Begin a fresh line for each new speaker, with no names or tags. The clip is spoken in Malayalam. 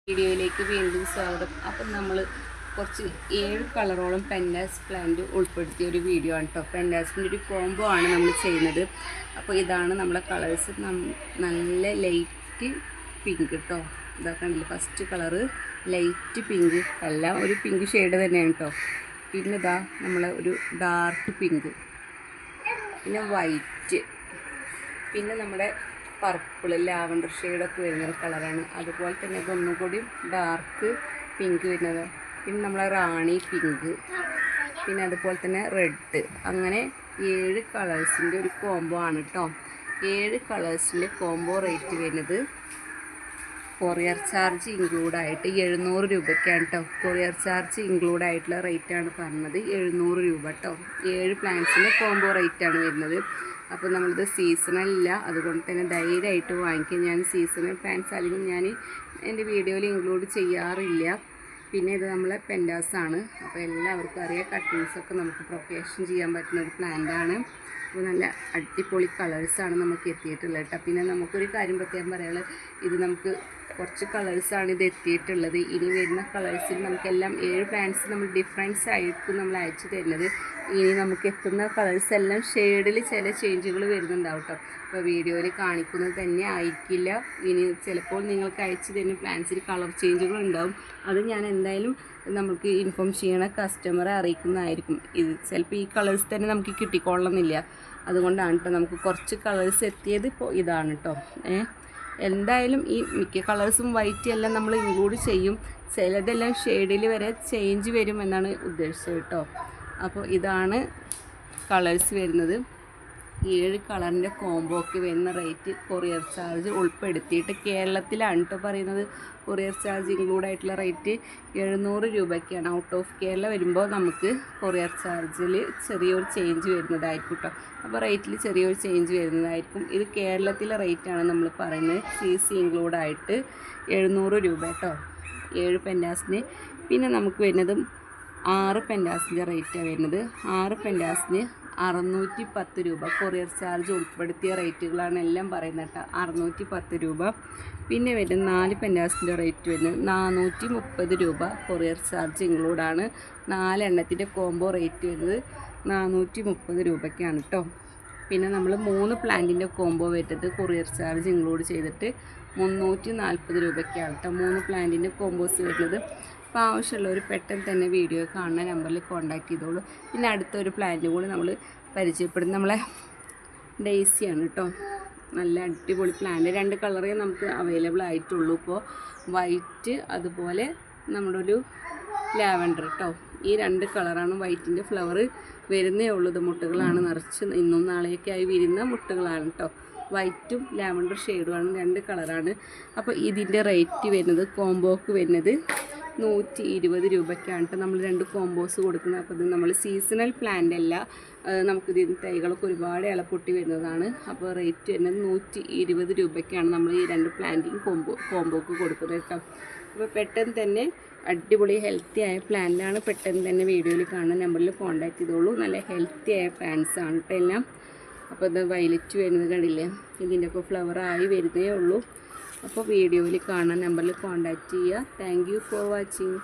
വീഡിയോയിലേക്ക് വീണ്ടും സ്വാഗതം. അപ്പം നമ്മൾ കുറച്ച് 7 കളറോളം പെൻഡാസ് പ്ലാന്റ് ഉൾപ്പെടുത്തിയ ഒരു വീഡിയോ ആണ് കേട്ടോ. പെൻഡാസിൻ്റെ ഒരു കോംബോ ആണ് നമ്മൾ ചെയ്യുന്നത്. അപ്പോൾ ഇതാണ് നമ്മളെ കളേഴ്സ്. നല്ല ലൈറ്റ് പിങ്ക് കേട്ടോ. ഇതൊക്കെ ഉണ്ടല്ലോ, ഫസ്റ്റ് കളറ് ലൈറ്റ് പിങ്ക്, എല്ലാം ഒരു പിങ്ക് ഷെയ്ഡ് തന്നെയാണ് കേട്ടോ. പിന്നെ ഇതാ നമ്മളെ ഒരു ഡാർക്ക് പിങ്ക്, പിന്നെ വൈറ്റ്, പിന്നെ നമ്മുടെ പർപ്പിൾ ലാവൻഡർ ഷെയ്ഡൊക്കെ വരുന്നൊരു കളറാണ്. അതുപോലെ തന്നെ ഇതൊന്നും കൂടി ഡാർക്ക് പിങ്ക് വരുന്നത്. പിന്നെ നമ്മളെ റാണി പിങ്ക്, പിന്നെ അതുപോലെ തന്നെ റെഡ്. അങ്ങനെ 7 കളേഴ്സിൻ്റെ ഒരു കോംബോ ആണ് കേട്ടോ. 7 കളേഴ്സിൻ്റെ കോംബോ റേറ്റ് വരുന്നത് കൊറിയർ ചാർജ് ഇൻക്ലൂഡായിട്ട് 700 രൂപയ്ക്കാണ് കേട്ടോ. കൊറിയർ ചാർജ് ഇൻക്ലൂഡായിട്ടുള്ള റേറ്റാണ് പറഞ്ഞത്, 700 രൂപ കേട്ടോ. 7 പ്ലാന്റ്സിൻ്റെ കോംബോ റേറ്റാണ് വരുന്നത്. അപ്പോൾ നമ്മളിത് സീസണലില്ല, അതുകൊണ്ട് തന്നെ ധൈര്യമായിട്ട് വാങ്ങിക്കുക. ഞാൻ സീസണൽ പ്ലാന്റ്സ് അല്ലെങ്കിൽ ഞാൻ എൻ്റെ വീഡിയോയിൽ ഇൻക്ലൂഡ് ചെയ്യാറില്ല. പിന്നെ ഇത് നമ്മളെ പെൻഡാസാണ്. അപ്പോൾ എല്ലാവർക്കും അറിയാം, കട്ടിങ്സൊക്കെ നമുക്ക് പ്രൊപ്പഗേഷൻ ചെയ്യാൻ പറ്റുന്ന ഒരു പ്ലാന്റാണ്. അപ്പോൾ നല്ല അടിപൊളി കളേഴ്സാണ് നമുക്ക് എത്തിയിട്ടുള്ളത് കേട്ടോ. പിന്നെ നമുക്കൊരു കാര്യം പ്രത്യേകം പറയാനുള്ളത്, ഇത് നമുക്ക് കുറച്ച് കളേഴ്സാണ് ഇത് എത്തിയിട്ടുള്ളത്. ഇനി വരുന്ന കളേഴ്സിൽ നമുക്കെല്ലാം 7 പ്ലാന്റ്സ് നമ്മൾ ഡിഫറൻസ് ആയിരിക്കും നമ്മൾ അയച്ചു തരുന്നത്. ഇനി നമുക്ക് എത്തുന്ന കളേഴ്സ് എല്ലാം ഷെയ്ഡിൽ ചില ചേഞ്ചുകൾ വരുന്നുണ്ടാവും കേട്ടോ. അപ്പോൾ വീഡിയോയിൽ കാണിക്കുന്നത് തന്നെ ആയിരിക്കില്ല. ഇനി ചിലപ്പോൾ നിങ്ങൾക്ക് അയച്ചു തരുന്ന പ്ലാന്റ്സിൽ കളർ ചേഞ്ചുകൾ ഉണ്ടാവും. അത് ഞാൻ എന്തായാലും നമുക്ക് ഇൻഫോം ചെയ്യണ കസ്റ്റമറെ അറിയിക്കുന്നതായിരിക്കും. ഇത് ചിലപ്പോൾ ഈ കളേഴ്സ് തന്നെ നമുക്ക് കിട്ടിക്കൊള്ളണമെന്നില്ല. അതുകൊണ്ടാണ് കേട്ടോ നമുക്ക് കുറച്ച് കളേഴ്സ് എത്തിയത്. ഇപ്പോൾ ഇതാണ് കേട്ടോ. എന്തായാലും ഈ മിക്ക കളേഴ്സും വൈറ്റ് എല്ലാം നമ്മൾ ഇൻക്ലൂഡ് ചെയ്യും. ചിലതെല്ലാം ഷെയ്ഡിൽ വരെ ചേഞ്ച് വരും എന്നാണ് ഉദ്ദേശിച്ചത് കേട്ടോ. അപ്പോൾ ഇതാണ് കളേഴ്സ് വരുന്നത്. 7 കളറിൻ്റെ കോംബോക്ക് വരുന്ന റേറ്റ് കൊറിയർ ചാർജ് ഉൾപ്പെടുത്തിയിട്ട് കേരളത്തിലാണ് കേട്ടോ പറയുന്നത്. കൊറിയർ ചാർജ് ഇൻക്ലൂഡായിട്ടുള്ള റേറ്റ് 700 രൂപയ്ക്കാണ്. ഔട്ട് ഓഫ് കേരള വരുമ്പോൾ നമുക്ക് കൊറിയർ ചാർജിൽ ചെറിയൊരു ചേഞ്ച് വരുന്നതായിരിക്കും കേട്ടോ. അപ്പോൾ റേറ്റിൽ ചെറിയൊരു ചേഞ്ച് വരുന്നതായിരിക്കും. ഇത് കേരളത്തിലെ റേറ്റാണ് നമ്മൾ പറയുന്നത്. CC ഇൻക്ലൂഡായിട്ട് 700 രൂപ കേട്ടോ 7 പെൻഡാസിന്. പിന്നെ നമുക്ക് വരുന്നത് 6 പെൻഡാസിൻ്റെ റേറ്റാണ് വരുന്നത്. 6 പെൻഡാസിന് 610 രൂപ. കൊറിയർ ചാർജ് ഉൾപ്പെടുത്തിയ റേറ്റുകളാണ് എല്ലാം പറയുന്നത് കേട്ടോ. 610 രൂപ. പിന്നെ വരുന്ന 4 പെൻഡാസിൻ്റെ റേറ്റ് വരുന്നത് 430 രൂപ. കൊറിയർ ചാർജ് ഇൻക്ലൂഡാണ്. 4 എണ്ണത്തിൻ്റെ കോംബോ റേറ്റ് വരുന്നത് 430 രൂപയ്ക്കാണ് കേട്ടോ. പിന്നെ നമ്മൾ 3 പ്ലാന്റിൻ്റെ കോംബോ വരുന്നത് കൊറിയർ ചാർജ് ഇൻക്ലൂഡ് ചെയ്തിട്ട് 340 രൂപയ്ക്കാണ് കേട്ടോ. 3 പ്ലാന്റിൻ്റെ കോംബോസ് വരുന്നത്. അപ്പോൾ ആവശ്യമുള്ളവർ പെട്ടെന്ന് തന്നെ വീഡിയോ കാണുന്ന നമ്പറിൽ കോൺടാക്ട് ചെയ്തോളൂ. പിന്നെ അടുത്തൊരു പ്ലാന്റ് കൂടി നമ്മൾ പരിചയപ്പെടുന്നത് നമ്മളെ ഡെയ്സിയാണ് കേട്ടോ. നല്ല അടിപൊളി പ്ലാന്റ്. 2 കളറേ നമുക്ക് അവൈലബിൾ ആയിട്ടുള്ളൂ ഇപ്പോൾ, വൈറ്റ് അതുപോലെ നമ്മുടെ ഒരു ലാവൻഡർ കേട്ടോ. ഈ 2 കളറാണ്. വൈറ്റിൻ്റെ ഫ്ലവർ വരുന്നേ ഉള്ളൂ. ഇത് മുട്ടുകളാണ് നിറച്ച്, ഇന്നും നാളെയൊക്കെ ആയി വിരുന്ന മുട്ടുകളാണ് കേട്ടോ. വൈറ്റും ലാവൻഡർ ഷെയ്ഡുമാണ്. 2 കളറാണ്. അപ്പോൾ ഇതിൻ്റെ റേറ്റ് വരുന്നത് കോംബോക്ക് വരുന്നത് 120 രൂപയ്ക്കാണ് കേട്ടോ നമ്മൾ 2 കോംബോസ് കൊടുക്കുന്നത്. അപ്പോൾ ഇത് നമ്മൾ സീസണൽ പ്ലാന്റ് അല്ല, നമുക്കിത് തൈകളൊക്കെ ഒരുപാട് ഇളപ്പൊട്ടി വരുന്നതാണ്. അപ്പോൾ റേറ്റ് വരുന്നത് 120 രൂപയ്ക്കാണ് നമ്മൾ ഈ 2 പ്ലാന്റിങ് കോംബോക്ക് കൊടുക്കുന്നത് കേട്ടോ. അപ്പോൾ പെട്ടെന്ന് തന്നെ അടിപൊളി ഹെൽത്തി ആയ പ്ലാന്റാണ്. പെട്ടെന്ന് തന്നെ വീഡിയോയിൽ കാണുന്ന നമ്പറിൽ കോൺടാക്ട് ചെയ്തോളൂ. നല്ല ഹെൽത്തി ആയ പ്ലാന്റ്സ് ആണ് കേട്ടോ എല്ലാം. അപ്പോൾ ഇത് വയലറ്റ് വരുന്നത് കണ്ടില്ലേ, ഇതിൻ്റെയൊക്കെ ഫ്ലവർ ആയി വരുന്നേ ഉള്ളൂ. അപ്പോൾ വീഡിയോയിൽ കാണാൻ നമ്പറിൽ കോൺടാക്റ്റ് ചെയ്യുക. Thank you for watching.